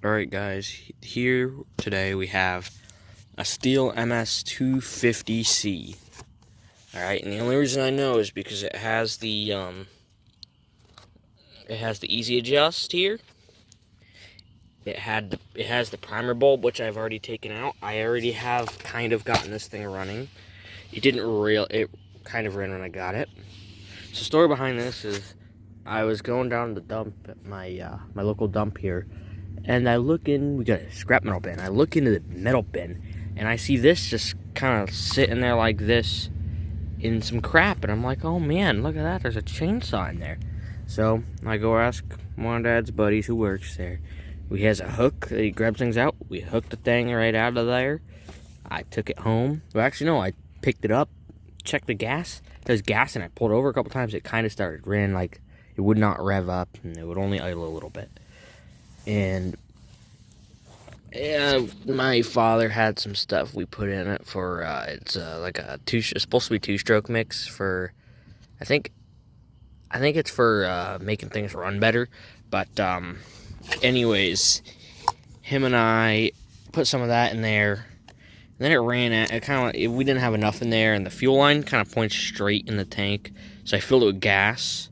Alright guys, here today we have a Stihl MS250C. Alright, and the only reason I know is because it has the easy adjust here. It has the primer bulb, which I've already taken out. I already have kind of gotten this thing running. It kind of ran when I got it. So the story behind this is I was going down to the dump at my local dump here. And I look in, we got a scrap metal bin. I look into the metal bin, and I see this just kind of sitting there like this in some crap. And I'm like, oh man, look at that. There's a chainsaw in there. So I go ask one of Dad's buddies who works there. He has a hook that he grabs things out. We hooked the thing right out of there. I took it home. Well, actually, no, I picked it up, checked the gas. There's gas, and I pulled over a couple times. It kind of started running like it would not rev up, and it would only idle a little bit. And my father had some stuff we put in it for, it's supposed to be two-stroke mix for, I think it's for making things run better. But anyways, him and I put some of that in there. And then it ran at, we didn't have enough in there, and the fuel line kind of points straight in the tank. So I filled it with gas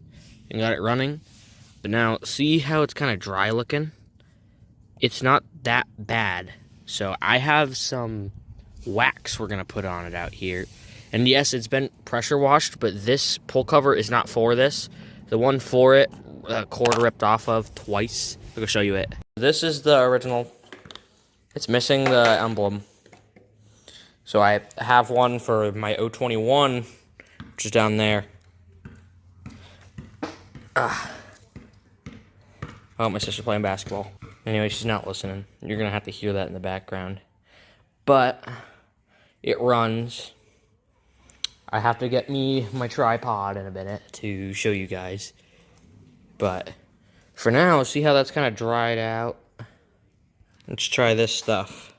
and got it running. But now, see how it's kind of dry looking? It's not that bad. So I have some wax we're gonna put on it out here. And yes, it's been pressure washed, but this pull cover is not for this. The one for it, cord ripped off of twice. I'll show you it. This is the original. It's missing the emblem. So I have one for my 021, which is down there. Oh, my sister's playing basketball. Anyway, she's not listening. You're going to have to hear that in the background. But it runs. I have to get me my tripod in a minute to show you guys. But for now, see how that's kind of dried out? Let's try this stuff.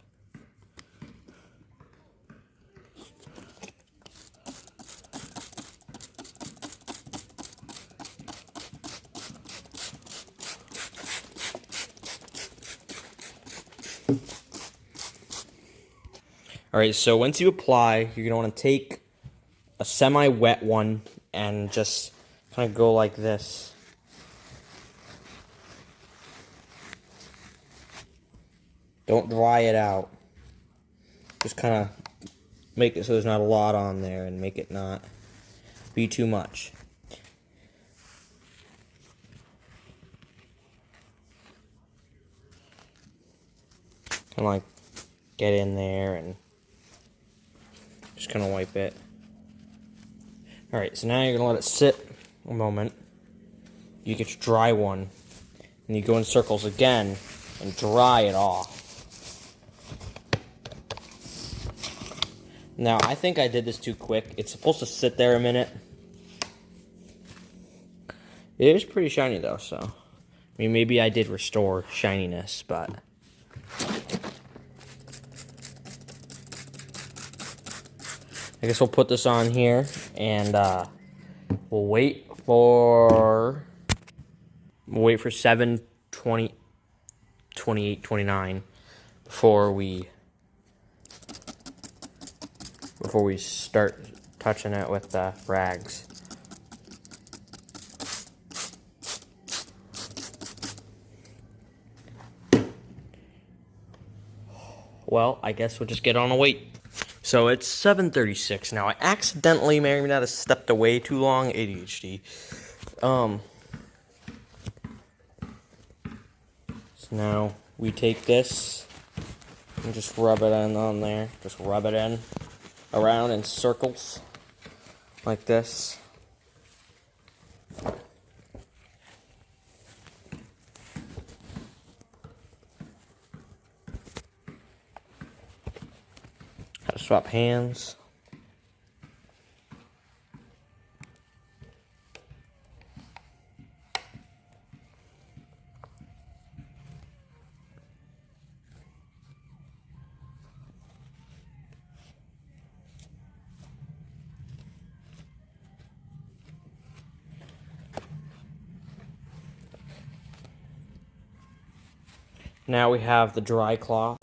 Alright, so once you apply, you're going to want to take a semi-wet one and just kind of go like this. Don't dry it out. Just kind of make it so there's not a lot on there and make it not be too much. Kind of like get in there and just kind of wipe it. Alright, so now you're going to let it sit a moment. You get your dry one. And you go in circles again and dry it off. Now, I think I did this too quick. It's supposed to sit there a minute. It is pretty shiny though, so. I mean, maybe I did restore shininess, but. I guess we'll put this on here, and we'll wait for 7, 20, 28, 29 before we start touching it with the rags. Well, I guess we'll just get on a wait. So it's 7:36 now. I accidentally, maybe not have stepped away too long. ADHD. So now we take this and just rub it in on there. Just rub it in around in circles like this. Swap hands. Now we have the dry cloth.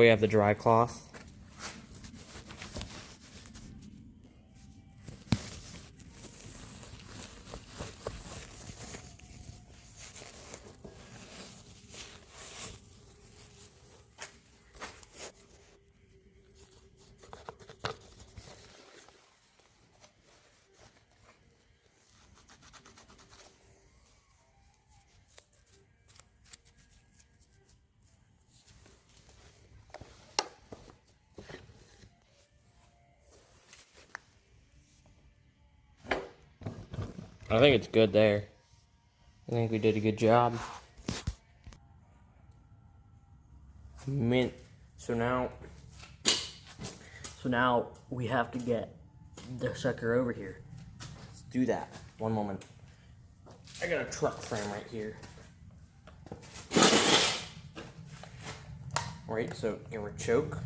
I think it's good there. I think we did a good job. Mint. So now we have to get the sucker over here. Let's do that. One moment. I got a truck frame right here. Alright, so here we choke.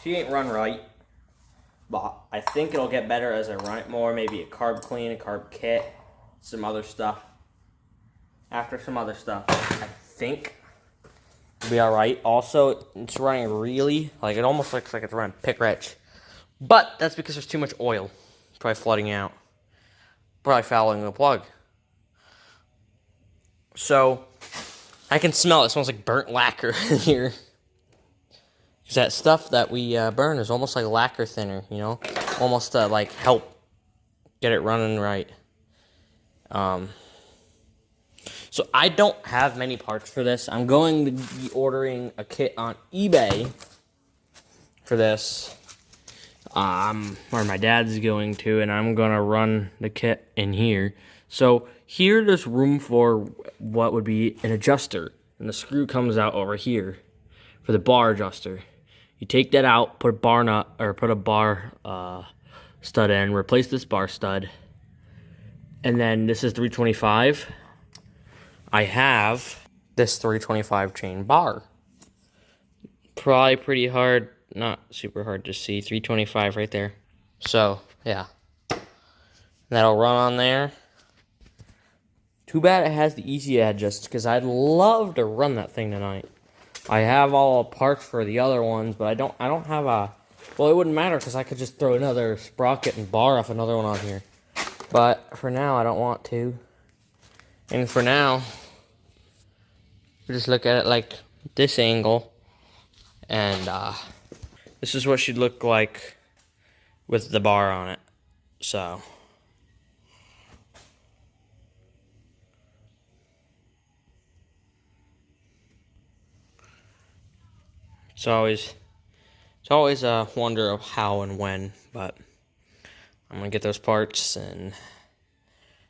She ain't run right, but I think it'll get better as I run it more. Maybe a carb clean, a carb kit, some other stuff. After some other stuff, I think it'll be alright. Also, it's running really, like it almost looks like it's running pick rich. But that's because there's too much oil. Probably flooding out. Probably fouling the plug. So, I can smell it. It smells like burnt lacquer in here. Because that stuff that we burn is almost like lacquer thinner, you know? Almost to, like, help get it running right. So I don't have many parts for this. I'm going to be ordering a kit on eBay for this. Or my dad's going to, and I'm going to run the kit in here. So here there's room for what would be an adjuster. And the screw comes out over here for the bar adjuster. You take that out, put a bar nut, or put a bar stud in, replace this bar stud. And then this is 325. I have this 325 chain bar. Probably pretty hard, not super hard to see, 325 right there. So, yeah. That'll run on there. Too bad it has the easy adjust, because I'd love to run that thing tonight. I have all the parts for the other ones, but I don't have a... Well, it wouldn't matter, because I could just throw another sprocket and bar off another one on here. But for now, I don't want to. And for now, we just look at it like this angle. And this is what she'd look like with the bar on it. So... It's always a wonder of how and when, but I'm gonna get those parts, and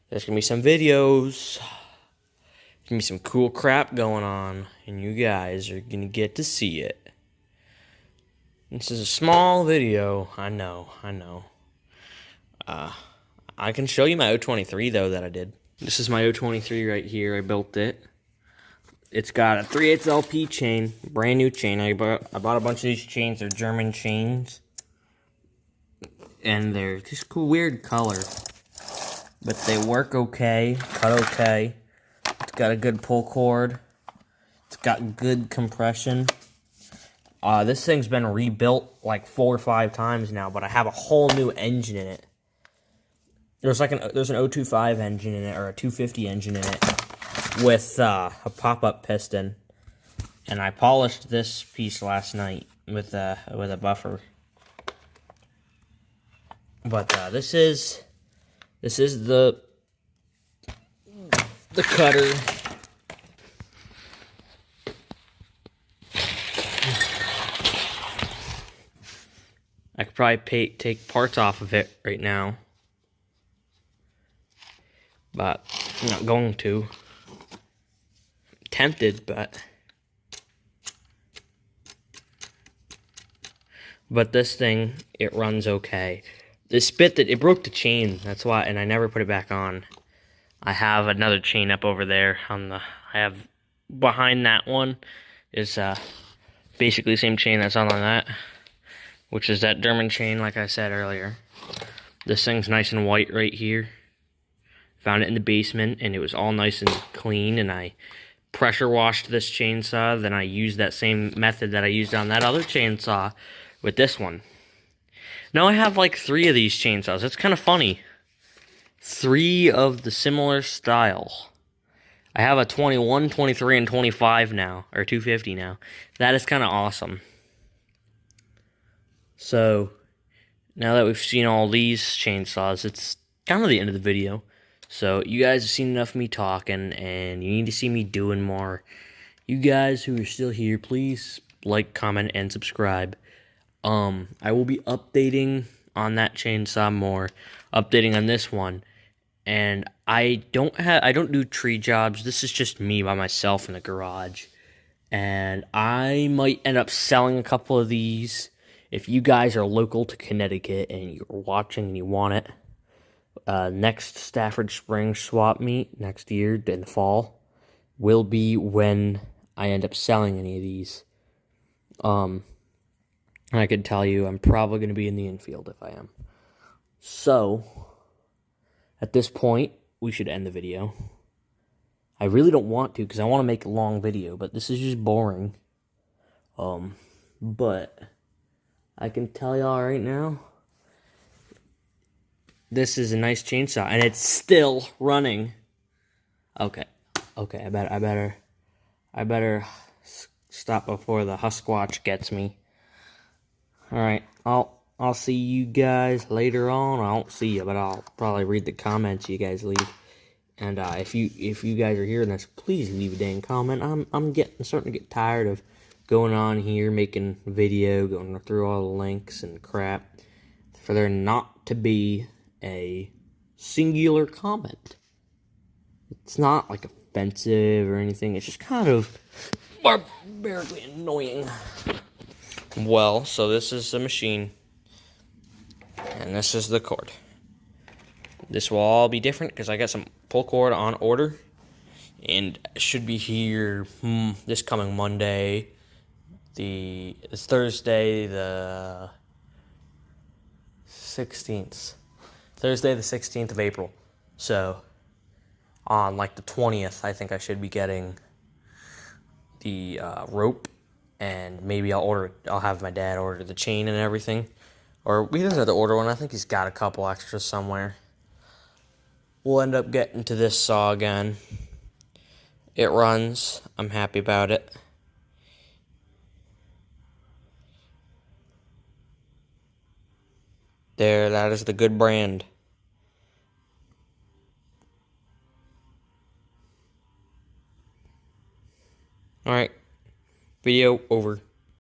there's gonna be some videos, there's gonna be some cool crap going on, and you guys are gonna get to see it. This is a small video, I know. I can show you my 023 though that I did. This is my 023 right here, I built it. It's got a 3/8 LP chain, brand new chain. I bought a bunch of these chains. They're German chains, and they're just cool, weird color, but they work okay, cut okay. It's got a good pull cord. It's got good compression. This thing's been rebuilt like 4 or 5 times now, but I have a whole new engine in it. There's an 025 engine in it, or a 250 engine in it. with a pop-up piston, and I polished this piece last night with a buffer. But this is the cutter. I could probably take parts off of it right now, but I'm not going to. I'm tempted, but this thing, it runs okay. This bit it broke the chain, that's why, and I never put it back on. I have another chain up over there I have behind that one is basically the same chain that's on that, which is that German chain like I said earlier. This thing's nice and white right here. Found it in the basement and it was all nice and clean, and I pressure washed this chainsaw, then I used that same method that I used on that other chainsaw with this one. Now I have like 3 of these chainsaws. It's kind of funny. 3 of the similar style. I have a 21, 23, and 25 now, or 250 now. That is kind of awesome. So, now that we've seen all these chainsaws, it's kind of the end of the video. So, you guys have seen enough of me talking, and you need to see me doing more. You guys who are still here, please like, comment, and subscribe. I will be updating on that chainsaw more, updating on this one, and I don't do tree jobs. This is just me by myself in the garage, and I might end up selling a couple of these. If you guys are local to Connecticut and you're watching and you want it, next Stafford Springs swap meet next year in the fall will be when I end up selling any of these. I can tell you I'm probably going to be in the infield if I am. So, at this point, we should end the video. I really don't want to because I want to make a long video, but this is just boring. But I can tell y'all right now, this is a nice chainsaw, and it's still running. Okay, I better stop before the Huskwatch gets me. Alright, I'll see you guys later on. I won't see you, but I'll probably read the comments you guys leave. And if you guys are hearing this, please leave a dang comment. I'm starting to get tired of going on here, making video, going through all the links and crap, for there not to be a singular comment. It's not like offensive or anything. It's just kind of barbarically annoying. Well, so this is the machine, and this is the cord. This will all be different because I got some pull cord on order, and it should be here this coming Monday. It's Thursday the 16th. Thursday the 16th of April. So, on like the 20th, I think I should be getting the rope. And maybe I'll have my dad order the chain and everything. Or he doesn't have to order one. I think he's got a couple extras somewhere. We'll end up getting to this saw again. It runs. I'm happy about it. There, that is the good brand. Alright. Video over.